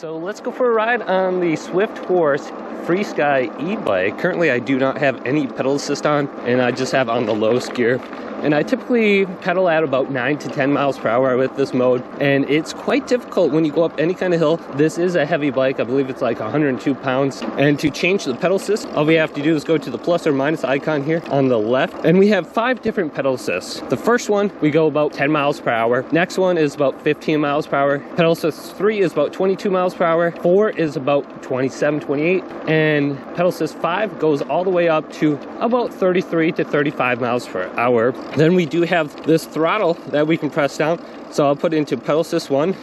So let's go for a ride on the Swift Horse Freesky e-bike. Currently I do not have any pedal assist on, and I just have on the lowest gear. And I typically pedal at about 9 to 10 miles per hour with this mode, and it's quite difficult when you go up any kind of hill. This is a heavy bike. I believe it's like 102 pounds. And to change the pedal assist, all we have to do is go to the plus or minus icon here on the left, and we have 5 different pedal assists. The first one, we go about 10 miles per hour. Next one is about 15 miles per hour. Pedal assist 3 is about 22 miles per hour. 4 is about 27, 28. And pedal assist 5 goes all the way up to about 33 to 35 miles per hour. Then we do have this throttle that we can press down. So I'll put it into pedal assist 1.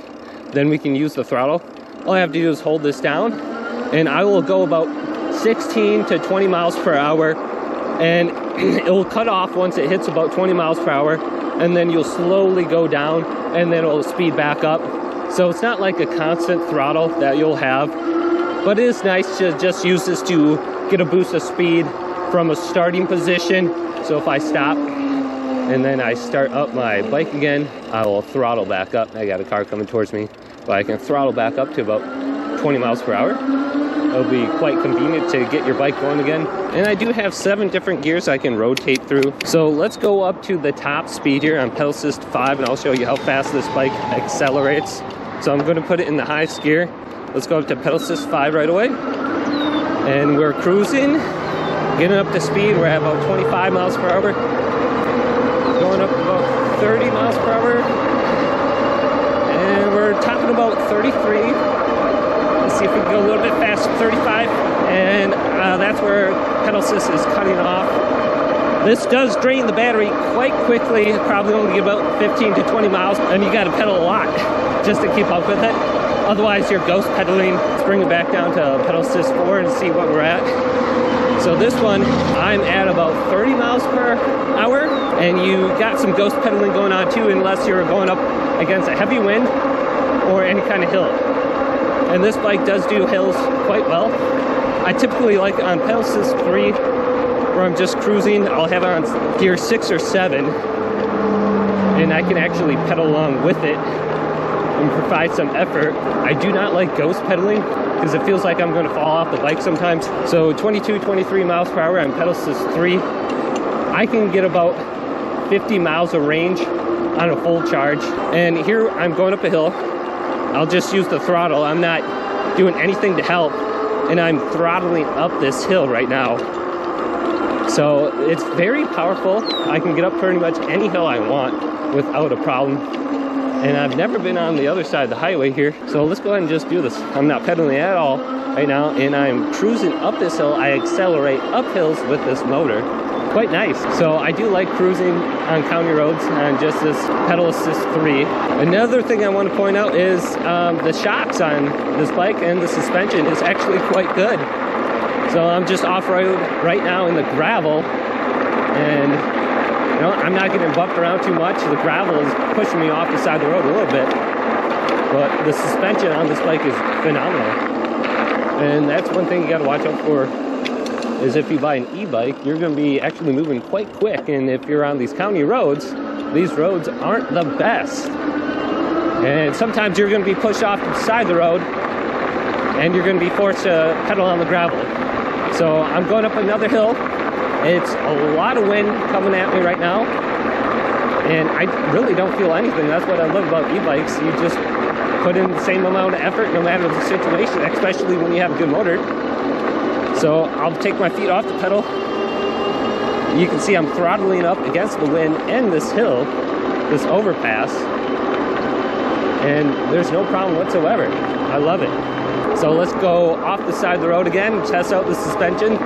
Then we can use the throttle. All I have to do is hold this down, and I will go about 16 to 20 miles per hour. And it will cut off once it hits about 20 miles per hour. And then you'll slowly go down, and then it'll speed back up. So it's not like a constant throttle that you'll have. But it is nice to just use this to get a boost of speed from a starting position. So if I stop and then I start up my bike again, I will throttle back up. I got a car coming towards me, but I can throttle back up to about 20 miles per hour. It'll be quite convenient to get your bike going again. And I do have 7 different gears I can rotate through. So let's go up to the top speed here on pedal assist 5, and I'll show you how fast this bike accelerates. So I'm going to put it in the highest gear. Let's go up to pedal assist 5 right away. And we're cruising, getting up to speed. We're at about 25 miles per hour. Going up to about 30 miles per hour. And we're topping about 33. Let's see if we can go a little bit faster, 35. And that's where pedal assist is cutting off. This does drain the battery quite quickly. Probably only get about 15 to 20 miles. And you got to pedal a lot just to keep up with it. Otherwise, you're ghost pedaling. Let's bring it back down to pedal assist 4 and see what we're at. So this one, I'm at about 30 miles per hour, and you got some ghost pedaling going on too, unless you're going up against a heavy wind or any kind of hill. And this bike does do hills quite well. I typically like on pedal assist 3, where I'm just cruising. I'll have it on gear 6 or 7, and I can actually pedal along with it and provide some effort. I do not like ghost pedaling because it feels like I'm going to fall off the bike sometimes. So 22, 23 miles per hour on pedal assist 3. I can get about 50 miles of range on a full charge. And here I'm going up a hill. I'll just use the throttle. I'm not doing anything to help, and I'm throttling up this hill right now. So it's very powerful. I can get up pretty much any hill I want without a problem. And I've never been on the other side of the highway here. So let's go ahead and just do this. I'm not pedaling at all right now, and I'm cruising up this hill. I accelerate up hills with this motor. Quite nice. So I do like cruising on county roads on just this pedal assist 3. Another thing I want to point out is the shocks on this bike and the suspension is actually quite good. So I'm just off-road right now in the gravel, and I'm not getting bumped around too much. The gravel is pushing me off the side of the road a little bit, but the suspension on this bike is phenomenal. And that's one thing you got to watch out for, is if you buy an e-bike, you're going to be actually moving quite quick. And if you're on these county roads, these roads aren't the best. And sometimes you're going to be pushed off to the side of the road, and you're going to be forced to pedal on the gravel. So I'm going up another hill. It's a lot of wind coming at me right now, and I really don't feel anything. That's what I love about e-bikes. You just put in the same amount of effort no matter the situation, especially when you have a good motor. So I'll take my feet off the pedal. You can see I'm throttling up against the wind and this hill, this overpass, and there's no problem whatsoever. I love it. So let's go off the side of the road again and test out the suspension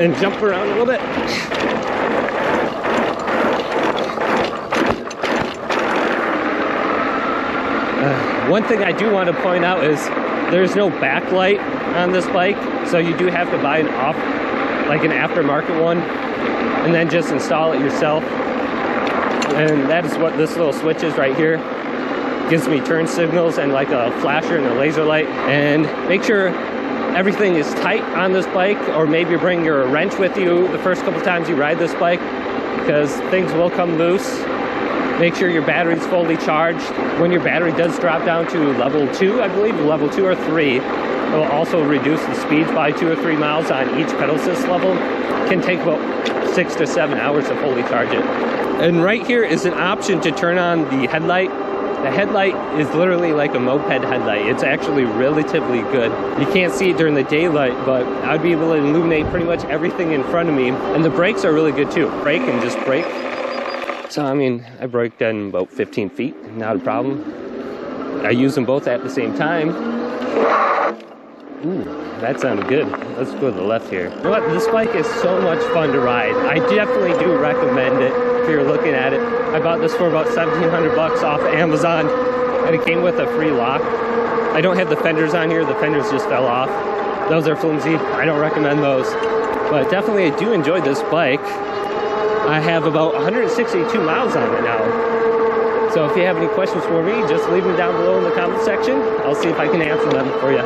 and jump around a little bit. One thing I do want to point out is there's no backlight on this bike, so you do have to buy an aftermarket one, and then just install it yourself. And that is what this little switch is right here. Gives me turn signals and like a flasher and a laser light. And make sure everything is tight on this bike, or maybe bring your wrench with you the first couple times you ride this bike, because things will come loose. Make sure your battery's fully charged. When your battery does drop down to level 2, I believe, level 2 or 3, it will also reduce the speeds by 2 or 3 miles on each pedal assist level. It can take about 6 to 7 hours to fully charge it. And right here is an option to turn on the headlight. The headlight is literally like a moped headlight. It's actually relatively good. You can't see it during the daylight, but I'd be able to illuminate pretty much everything in front of me. And the brakes are really good too. Brake and just brake. So, I mean, I braked in about 15 feet, not a problem. I use them both at the same time. Ooh, that sounded good. Let's go to the left here. You know what? This bike is so much fun to ride. I definitely do recommend it if you're looking at it. I bought this for about 1,700 bucks off Amazon, and it came with a free lock. I don't have the fenders on here. The fenders just fell off. Those are flimsy. I don't recommend those. But definitely I do enjoy this bike. I have about 162 miles on it now. So if you have any questions for me, just leave them down below in the comment section. I'll see if I can answer them for you.